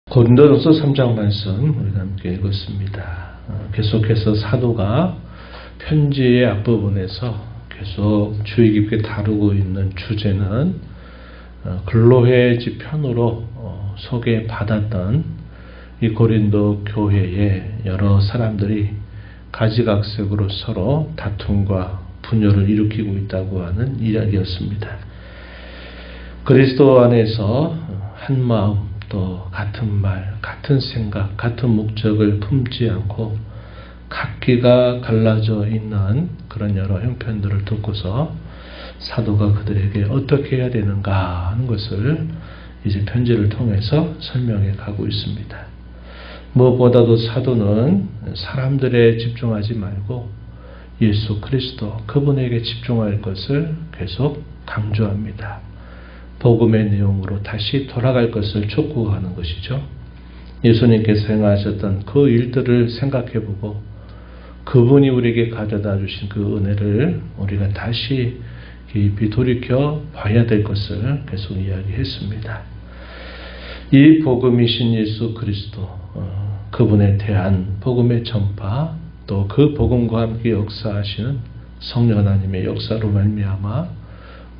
고린도전서 3장 말씀 우리가 함께 읽었습니다. 계속해서 사도가 편지의 앞부분에서 계속 주의 깊게 다루고 있는 주제는 근로회 지편으로 소개받았던 이 고린도 교회의 여러 사람들이 가지각색으로 서로 다툼과 분열을 일으키고 있다고 하는 이야기였습니다. 그리스도 안에서 한 마음, 또 같은 말, 같은 생각, 같은 목적을 품지 않고 각기가 갈라져 있는 그런 여러 형편들을 듣고서 사도가 그들에게 어떻게 해야 되는가 하는 것을 이제 편지를 통해서 설명해 가고 있습니다. 무엇보다도 사도는 사람들에 집중하지 말고 예수 그리스도 그분에게 집중할 것을 계속 강조합니다. 복음의 내용으로 다시 돌아갈 것을 촉구하는 것이죠. 예수님께서 행하셨던 그 일들을 생각해보고 그분이 우리에게 가져다 주신 그 은혜를 우리가 다시 깊이 돌이켜 봐야 될 것을 계속 이야기했습니다. 이 복음이신 예수 그리스도, 그분에 대한 복음의 전파, 또 그 복음과 함께 역사하시는 성령 하나님의 역사로 말미암아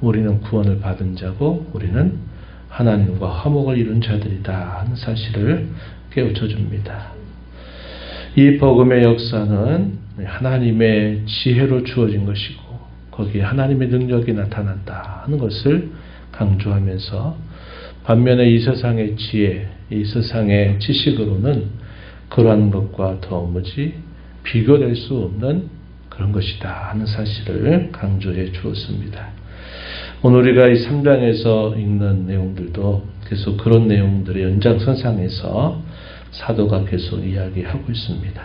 우리는 구원을 받은 자고 우리는 하나님과 화목을 이룬 자들이다 하는 사실을 깨우쳐 줍니다. 이 복음의 역사는 하나님의 지혜로 주어진 것이고 거기에 하나님의 능력이 나타난다 하는 것을 강조하면서 반면에 이 세상의 지혜, 이 세상의 지식으로는 그러한 것과 도무지 비교될 수 없는 그런 것이다 하는 사실을 강조해 주었습니다. 오늘 우리가 이 3장에서 읽는 내용들도 계속 그런 내용들의 연장선상에서 사도가 계속 이야기하고 있습니다.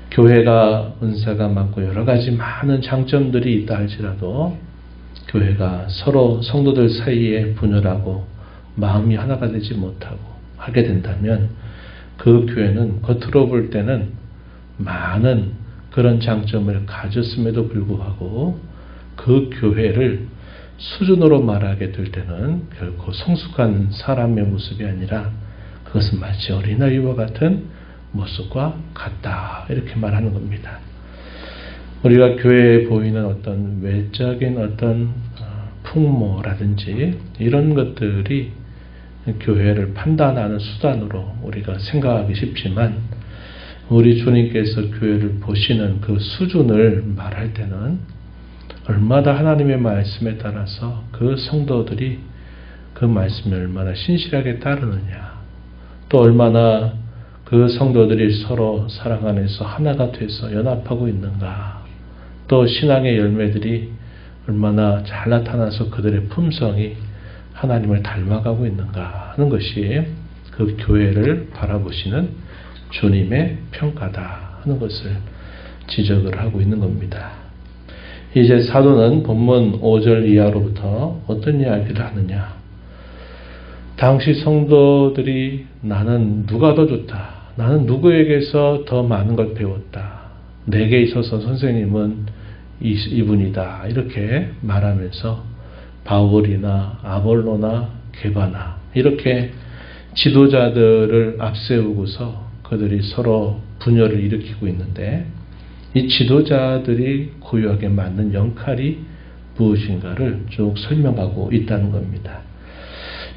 교회가 은사가 많고 여러 가지 많은 장점들이 있다 할지라도 교회가 서로 성도들 사이에 분열하고 마음이 하나가 되지 못하고 하게 된다면 그 교회는 겉으로 볼 때는 많은 그런 장점을 가졌음에도 불구하고 그 교회를 수준으로 말하게 될 때는 결코 성숙한 사람의 모습이 아니라 그것은 마치 어린아이와 같은 모습과 같다 이렇게 말하는 겁니다. 우리가 교회에 보이는 어떤 외적인 어떤 풍모라든지 이런 것들이 교회를 판단하는 수단으로 우리가 생각하기 쉽지만 우리 주님께서 교회를 보시는 그 수준을 말할 때는 얼마나 하나님의 말씀에 따라서 그 성도들이 그 말씀에 얼마나 신실하게 따르느냐, 또 얼마나 그 성도들이 서로 사랑 안에서 하나가 돼서 연합하고 있는가, 또 신앙의 열매들이 얼마나 잘 나타나서 그들의 품성이 하나님을 닮아가고 있는가 하는 것이 그 교회를 바라보시는 주님의 평가다 하는 것을 지적을 하고 있는 겁니다. 이제 사도는 본문 5절 이하로부터 어떤 이야기를 하느냐. 당시 성도들이 나는 누가 더 좋다. 나는 누구에게서 더 많은 걸 배웠다. 내게 있어서 선생님은 이분이다. 이렇게 말하면서 바울이나 아볼로나 게바나 이렇게 지도자들을 앞세우고서 그들이 서로 분열을 일으키고 있는데 이 지도자들이 고유하게 맞는 역할이 무엇인가를 쭉 설명하고 있다는 겁니다.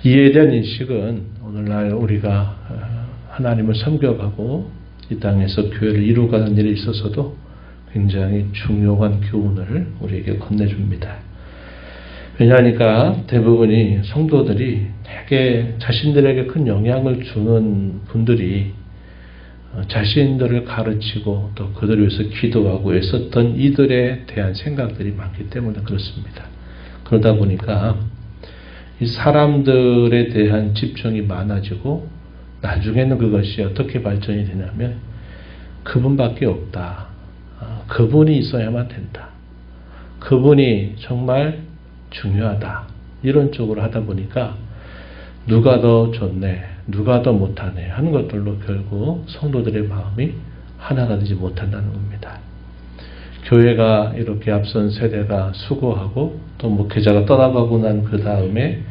이에 대한 인식은 오늘날 우리가 하나님을 섬겨가고 이 땅에서 교회를 이루어가는 일에 있어서도 굉장히 중요한 교훈을 우리에게 건네줍니다. 왜냐하니까 대부분이 성도들이 되게 자신들에게 큰 영향을 주는 분들이 자신들을 가르치고 또 그들을 위해서 기도하고 애썼던 이들에 대한 생각들이 많기 때문에 그렇습니다. 그러다 보니까 이 사람들에 대한 집중이 많아지고 나중에는 그것이 어떻게 발전이 되냐면 그분밖에 없다. 그분이 있어야만 된다. 그분이 정말 중요하다. 이런 쪽으로 하다 보니까 누가 더 좋네, 누가 더 못하네 하는 것들로 결국 성도들의 마음이 하나가 되지 못한다는 겁니다. 교회가 이렇게 앞선 세대가 수고하고 또 목회자가 떠나가고 난 그 다음에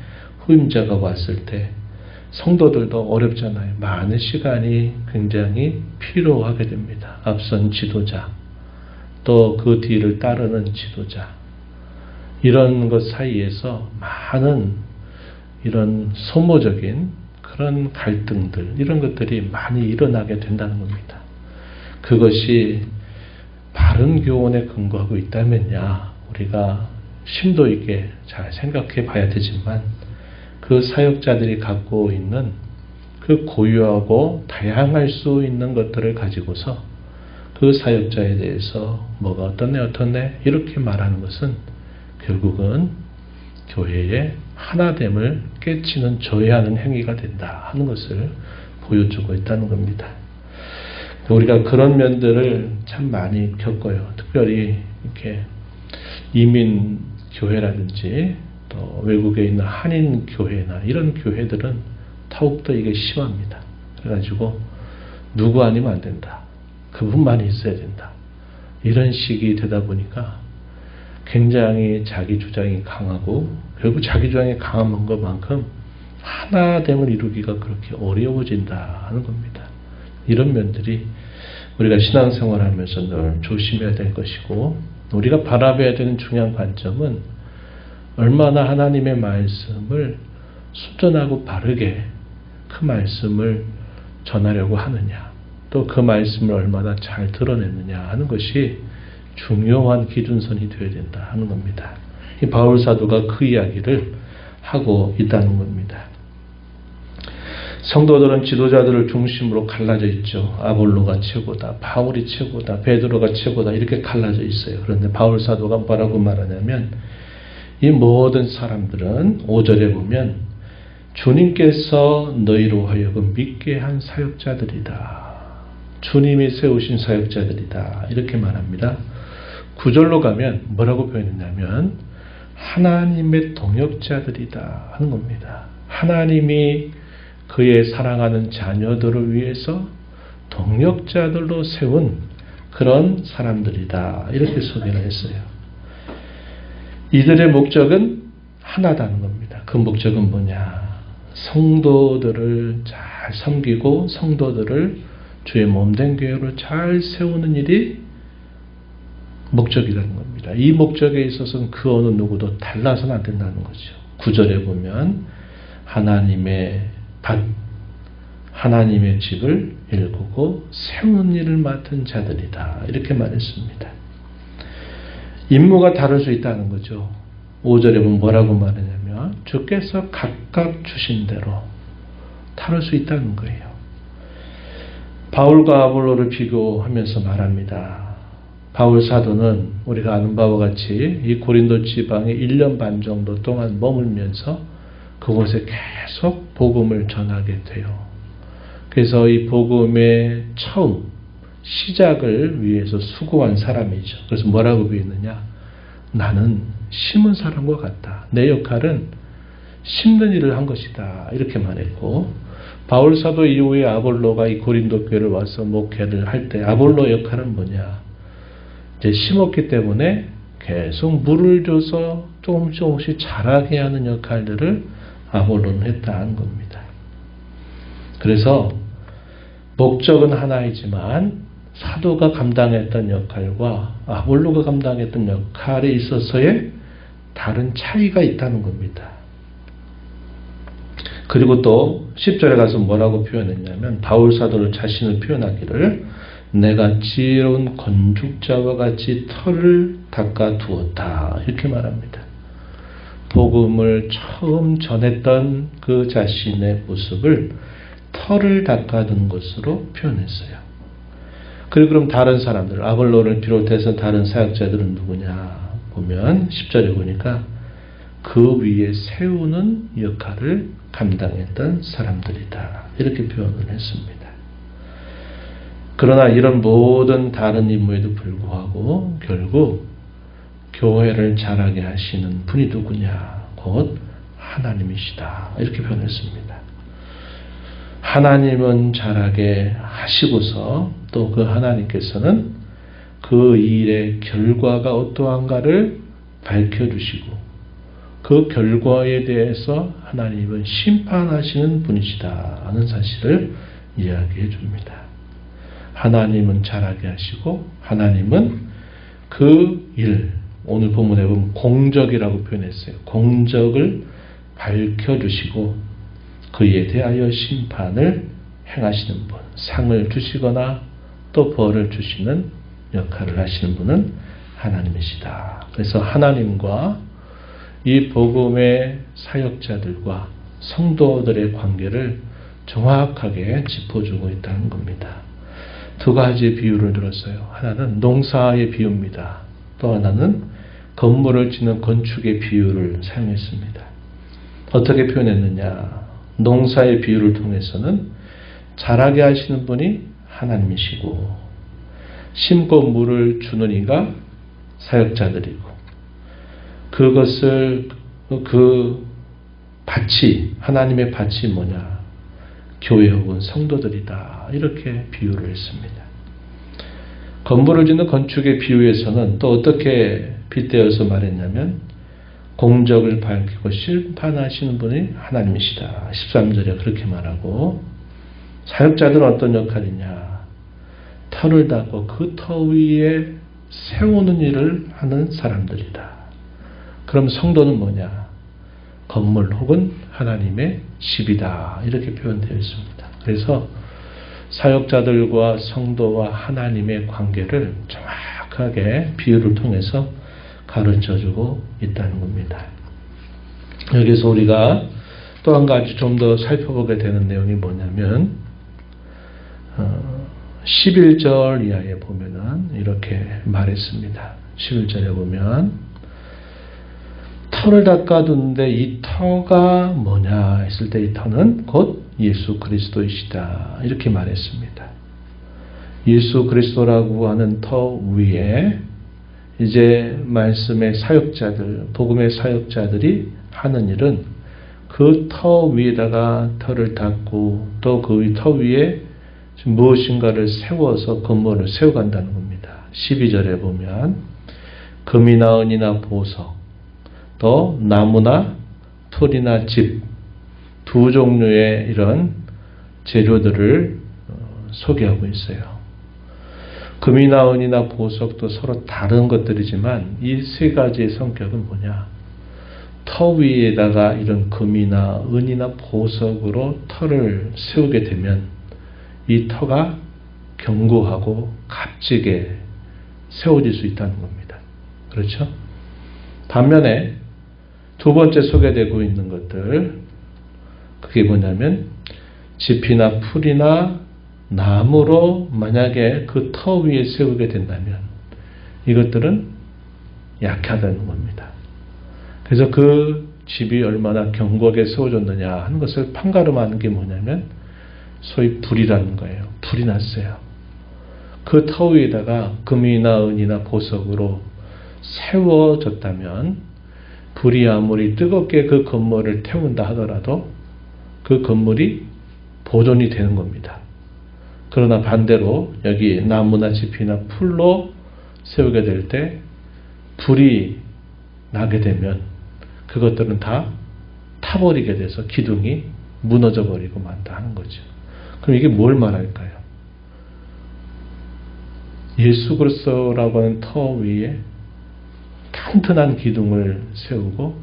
후임자가 왔을 때 성도들도 어렵잖아요. 많은 시간이 굉장히 필요하게 됩니다. 앞선 지도자, 또 그 뒤를 따르는 지도자, 이런 것 사이에서 많은 이런 소모적인 그런 갈등들, 이런 것들이 많이 일어나게 된다는 겁니다. 그것이 바른 교훈에 근거하고 있다면야 우리가 심도 있게 잘 생각해 봐야 되지만, 그 사역자들이 갖고 있는 그 고유하고 다양할 수 있는 것들을 가지고서 그 사역자에 대해서 뭐가 어떻네 이렇게 말하는 것은 결국은 교회의 하나됨을 깨치는 저해하는 행위가 된다 하는 것을 보여주고 있다는 겁니다. 우리가 그런 면들을 참 많이 겪어요. 특별히 이렇게 이민 교회라든지 또 외국에 있는 한인 교회나 이런 교회들은 더욱더 이게 심합니다. 그래가지고 누구 아니면 안 된다, 그분만이 있어야 된다, 이런 식이 되다 보니까 굉장히 자기 주장이 강하고, 결국 자기 주장이 강한 것만큼 하나됨을 이루기가 그렇게 어려워진다 하는 겁니다. 이런 면들이 우리가 신앙생활하면서 늘 조심해야 될 것이고, 우리가 바라봐야 되는 중요한 관점은 얼마나 하나님의 말씀을 순전하고 바르게 그 말씀을 전하려고 하느냐, 또 그 말씀을 얼마나 잘 드러내느냐 하는 것이 중요한 기준선이 되어야 된다 하는 겁니다. 이 바울 사도가 그 이야기를 하고 있다는 겁니다. 성도들은 지도자들을 중심으로 갈라져 있죠. 아볼로가 최고다, 바울이 최고다, 베드로가 최고다, 이렇게 갈라져 있어요. 그런데 바울 사도가 뭐라고 말하냐면, 이 모든 사람들은 5절에 보면 주님께서 너희로 하여금 믿게 한 사역자들이다. 주님이 세우신 사역자들이다, 이렇게 말합니다. 9절로 가면 뭐라고 표현했냐면 하나님의 동역자들이다 하는 겁니다. 하나님이 그의 사랑하는 자녀들을 위해서 동역자들로 세운 그런 사람들이다, 이렇게 소개를 했어요. 이들의 목적은 하나다는 겁니다. 그 목적은 뭐냐? 성도들을 잘 섬기고 성도들을 주의 몸된 교회로 잘 세우는 일이 목적이라는 겁니다. 이 목적에 있어서는 그 어느 누구도 달라서는 안 된다는 거죠. 9절에 보면 하나님의 밭, 하나님의 집을 일구고 세우는 일을 맡은 자들이다, 이렇게 말했습니다. 임무가 다를 수 있다는 거죠. 5절에 보면 뭐라고 말하냐면 주께서 각각 주신 대로 다를 수 있다는 거예요. 바울과 아볼로를 비교하면서 말합니다. 바울 사도는 우리가 아는 바와 같이 이 고린도 지방에 1년 반 정도 동안 머물면서 그곳에 계속 복음을 전하게 돼요. 그래서 이 복음의 처음 시작을 위해서 수고한 사람이죠. 그래서 뭐라고 비유했느냐? 나는 심은 사람과 같다. 내 역할은 심는 일을 한 것이다, 이렇게 말했고, 바울 사도 이후에 아볼로가 이 고린도 교회를 와서 목회를 할 때 아볼로 역할은 뭐냐? 이제 심었기 때문에 계속 물을 줘서 조금씩 자라게 하는 역할들을 아볼로는 했다는 겁니다. 그래서 목적은 하나이지만 사도가 감당했던 역할과 아볼로가 감당했던 역할에 있어서의 다른 차이가 있다는 겁니다. 그리고 또 10절에 가서 뭐라고 표현했냐면 바울 사도를 자신을 표현하기를 내가 지혜로운 건축자와 같이 털을 닦아 두었다, 이렇게 말합니다. 복음을 처음 전했던 그 자신의 모습을 털을 닦아둔 것으로 표현했어요. 그리고 그럼 다른 사람들, 아볼로를 비롯해서 다른 사역자들은 누구냐 보면 10절에 보니까 그 위에 세우는 역할을 감당했던 사람들이다, 이렇게 표현을 했습니다. 그러나 이런 모든 다른 임무에도 불구하고 결국 교회를 자라게 하시는 분이 누구냐? 곧 하나님이시다, 이렇게 표현했습니다. 하나님은 자라게 하시고서 또 그 하나님께서는 그 일의 결과가 어떠한가를 밝혀주시고 그 결과에 대해서 하나님은 심판하시는 분이시다 하는 사실을 이야기해 줍니다. 하나님은 잘하게 하시고 하나님은 그 일, 오늘 본문에 보면 공적이라고 표현했어요. 공적을 밝혀주시고 그에 대하여 심판을 행하시는 분, 상을 주시거나 또 벌을 주시는 역할을 하시는 분은 하나님이시다. 그래서 하나님과 이 복음의 사역자들과 성도들의 관계를 정확하게 짚어주고 있다는 겁니다. 두 가지 비유를 들었어요. 하나는 농사의 비유입니다. 또 하나는 건물을 짓는 건축의 비유를 사용했습니다. 어떻게 표현했느냐? 농사의 비유를 통해서는 자라게 하시는 분이 하나님이시고 심고 물을 주는 이가 사역자들이고 그것을 그 밭이 하나님의 밭이 뭐냐? 교회 혹은 성도들이다. 이렇게 비유를 했습니다. 건물을 짓는 건축의 비유에서는 또 어떻게 빗대어서 말했냐면 공적을 밝히고 심판하시는 분이 하나님이시다. 13절에 그렇게 말하고 사역자들은 어떤 역할이냐? 터를 닦고 그 터 위에 세우는 일을 하는 사람들이다. 그럼 성도는 뭐냐? 건물 혹은 하나님의 집이다. 이렇게 표현되어 있습니다. 그래서 사역자들과 성도와 하나님의 관계를 정확하게 비유를 통해서 가르쳐주고 있다는 겁니다. 여기서 우리가 또 한 가지 좀 더 살펴보게 되는 내용이 뭐냐면 11절 이하에 보면은 이렇게 말했습니다. 11절에 보면 터를 닦아두는데 이 터가 뭐냐 했을 때 이 터는 곧 예수 그리스도이시다. 이렇게 말했습니다. 예수 그리스도라고 하는 터 위에 이제 말씀의 사역자들, 복음의 사역자들이 하는 일은 그 터 위에다가 터를 닦고 또 그 터 위에 무엇인가를 세워서 건물을 세워간다는 겁니다. 12절에 보면 금이나 은이나 보석, 또 나무나 풀이나 집, 두 종류의 이런 재료들을 소개하고 있어요. 금이나 은이나 보석도 서로 다른 것들이지만 이 세 가지의 성격은 뭐냐? 터 위에다가 이런 금이나 은이나 보석으로 터를 세우게 되면 이 터가 견고하고 값지게 세워질 수 있다는 겁니다. 그렇죠? 반면에 두 번째 소개되고 있는 것들, 그게 뭐냐면 짚이나 풀이나 나무로 만약에 그 터 위에 세우게 된다면 이것들은 약하다는 겁니다. 그래서 그 집이 얼마나 견고하게 세워졌느냐 하는 것을 판가름하는 게 뭐냐면 소위 불이라는 거예요. 불이 났어요. 그 터 위에다가 금이나 은이나 보석으로 세워졌다면 불이 아무리 뜨겁게 그 건물을 태운다 하더라도 그 건물이 보존이 되는 겁니다. 그러나 반대로 여기 나무나 짚이나 풀로 세우게 될 때 불이 나게 되면 그것들은 다 타버리게 돼서 기둥이 무너져 버리고 만다 하는 거죠. 그럼 이게 뭘 말할까요? 예수 그리스도라고 하는 터 위에 튼튼한 기둥을 세우고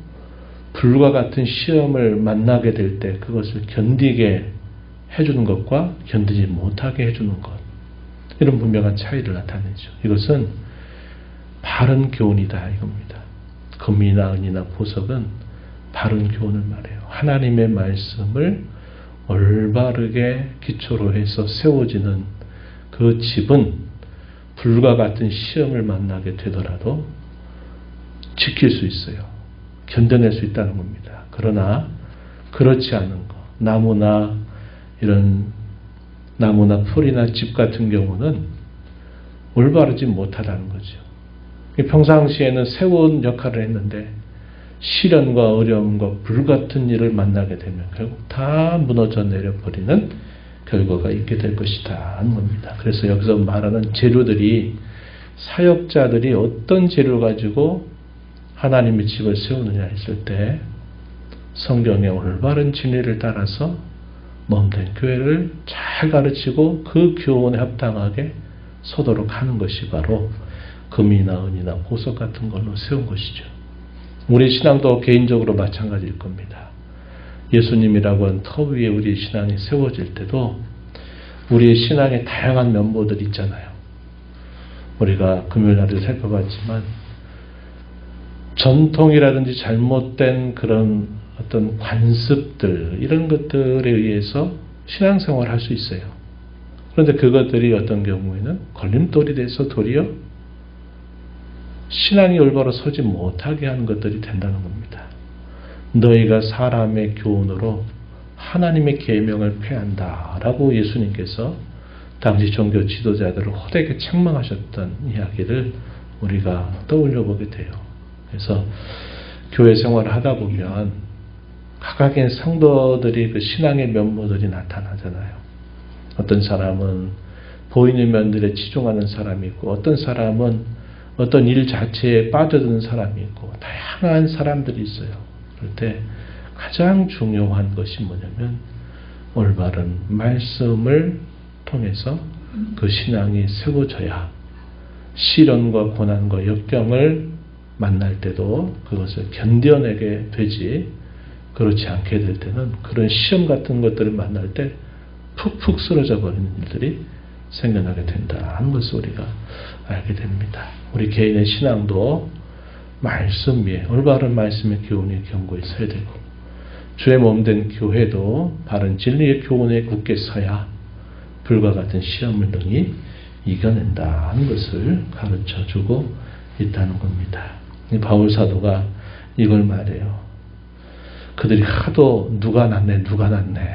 불과 같은 시험을 만나게 될 때 그것을 견디게 해주는 것과 견디지 못하게 해주는 것, 이런 분명한 차이를 나타내죠. 이것은 바른 교훈이다 이겁니다. 금이나 은이나 보석은 바른 교훈을 말해요. 하나님의 말씀을 올바르게 기초로 해서 세워지는 그 집은 불과 같은 시험을 만나게 되더라도 지킬 수 있어요. 견뎌낼 수 있다는 겁니다. 그러나 그렇지 않은 것, 나무나 풀이나 집 같은 경우는 올바르지 못하다는 거죠. 평상시에는 세운 역할을 했는데 시련과 어려움과 불같은 일을 만나게 되면 결국 다 무너져 내려버리는 결과가 있게 될 것이다 하는 겁니다. 그래서 여기서 말하는 재료들이 사역자들이 어떤 재료를 가지고 하나님의 집을 세우느냐 했을 때 성경의 올바른 진리를 따라서 몸된 교회를 잘 가르치고 그 교훈에 합당하게 서도록 하는 것이 바로 금이나 은이나 보석 같은 걸로 세운 것이죠. 우리 신앙도 개인적으로 마찬가지일 겁니다. 예수님이라고 하는 터 위에 우리의 신앙이 세워질 때도 우리의 신앙의 다양한 면모들이 있잖아요. 우리가 금요일날에 살펴봤지만 전통이라든지 잘못된 그런 어떤 관습들 이런 것들에 의해서 신앙생활을 할 수 있어요. 그런데 그것들이 어떤 경우에는 걸림돌이 돼서 도리어 신앙이 올바로 서지 못하게 하는 것들이 된다는 겁니다. 너희가 사람의 교훈으로 하나님의 계명을 폐한다라고 예수님께서 당시 종교 지도자들을 호되게 책망하셨던 이야기를 우리가 떠올려 보게 돼요. 그래서 교회 생활을 하다 보면 각각의 성도들이 그 신앙의 면모들이 나타나잖아요. 어떤 사람은 보이는 면들에 치중하는 사람이 있고 어떤 사람은 어떤 일 자체에 빠져드는 사람이 있고 다양한 사람들이 있어요. 그럴 때 가장 중요한 것이 뭐냐면 올바른 말씀을 통해서 그 신앙이 세워져야 시련과 고난과 역경을 만날 때도 그것을 견뎌내게 되지, 그렇지 않게 될 때는 그런 시험 같은 것들을 만날 때 푹푹 쓰러져 버리는 일들이 생겨나게 된다 하는 것을 우리가 알게 됩니다. 우리 개인의 신앙도 말씀 위에 올바른 말씀의 교훈의 경고에 서야 되고 주의 몸된 교회도 바른 진리의 교훈에 굳게 서야 불과 같은 시험을 능히 이겨낸다 하는 것을 가르쳐주고 있다는 겁니다. 바울 사도가 이걸 말해요. 그들이 하도 누가 낫네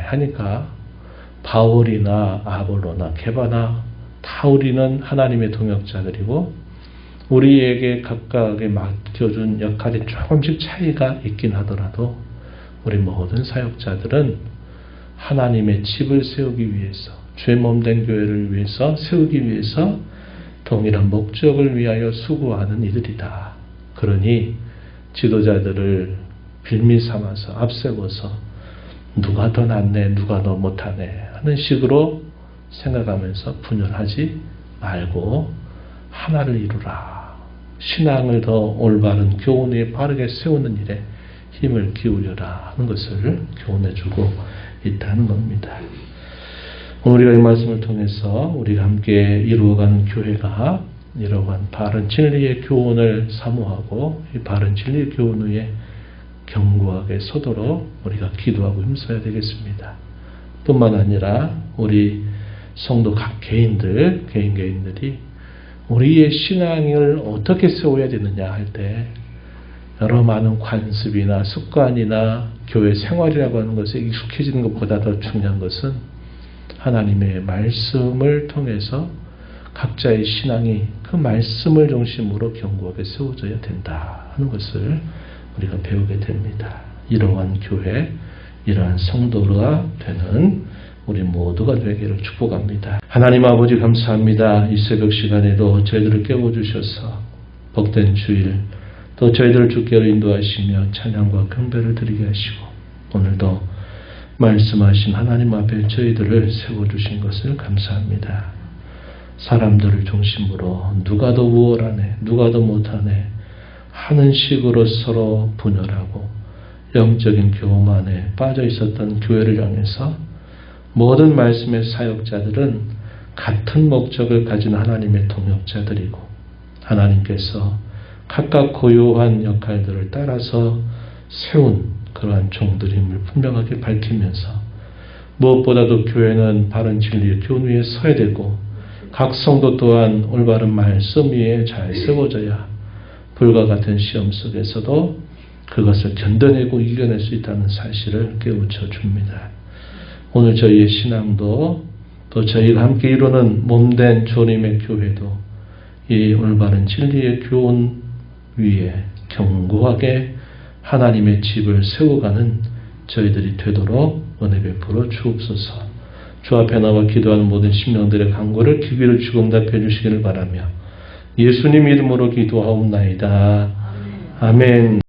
하니까 바울이나 아볼로나 게바나 다 우리는 하나님의 동역자들이고 우리에게 각각에 맡겨준 역할이 조금씩 차이가 있긴 하더라도 우리 모든 사역자들은 하나님의 집을 세우기 위해서 주의 몸된 교회를 위해서 세우기 위해서 동일한 목적을 위하여 수고하는 이들이다. 그러니 지도자들을 빌미 삼아서 앞세워서 누가 더 낫네 누가 더 못하네 하는 식으로 생각하면서 분열하지 말고 하나를 이루라. 신앙을 더 올바른 교훈 위에 바르게 세우는 일에 힘을 기울여라 하는 것을 교훈해주고 있다는 겁니다. 오늘 우리가 이 말씀을 통해서 우리가 함께 이루어가는 교회가 이러한 바른 진리의 교훈을 사모하고 이 바른 진리의 교훈 위에 견고하게 서도록 우리가 기도하고 힘써야 되겠습니다. 뿐만 아니라 우리 성도 각 개인들이 우리의 신앙을 어떻게 세워야 되느냐 할 때 여러 많은 관습이나 습관이나 교회 생활이라고 하는 것에 익숙해지는 것보다 더 중요한 것은 하나님의 말씀을 통해서 각자의 신앙이 그 말씀을 중심으로 견고하게 세워져야 된다 하는 것을 우리가 배우게 됩니다. 이러한 교회, 이러한 성도가 되는 우리 모두가 되기를 축복합니다. 하나님 아버지 감사합니다. 이 새벽 시간에도 저희들을 깨워주셔서 복된 주일 또 저희들을 주께로 인도하시며 찬양과 경배를 드리게 하시고 오늘도 말씀하신 하나님 앞에 저희들을 세워주신 것을 감사합니다. 사람들을 중심으로 누가 더 우월하네 누가 더 못하네 하는 식으로 서로 분열하고 영적인 교만에 빠져 있었던 교회를 향해서 모든 말씀의 사역자들은 같은 목적을 가진 하나님의 동역자들이고 하나님께서 각각 고유한 역할들을 따라서 세운 그러한 종들임을 분명하게 밝히면서 무엇보다도 교회는 바른 진리의 교훈 위에 서야 되고 각 성도 또한 올바른 말씀 위에 잘 세워져야 불과 같은 시험 속에서도 그것을 견뎌내고 이겨낼 수 있다는 사실을 깨우쳐 줍니다. 오늘 저희의 신앙도 또 저희가 함께 이루는 몸된 주님의 교회도 이 올바른 진리의 교훈 위에 견고하게 하나님의 집을 세워가는 저희들이 되도록 은혜 베풀어 주옵소서. 주 앞에 나와 기도하는 모든 심령들의 간구를 기비를 주고 응답해 주시기를 바라며 예수님 이름으로 기도하옵나이다. 아멘.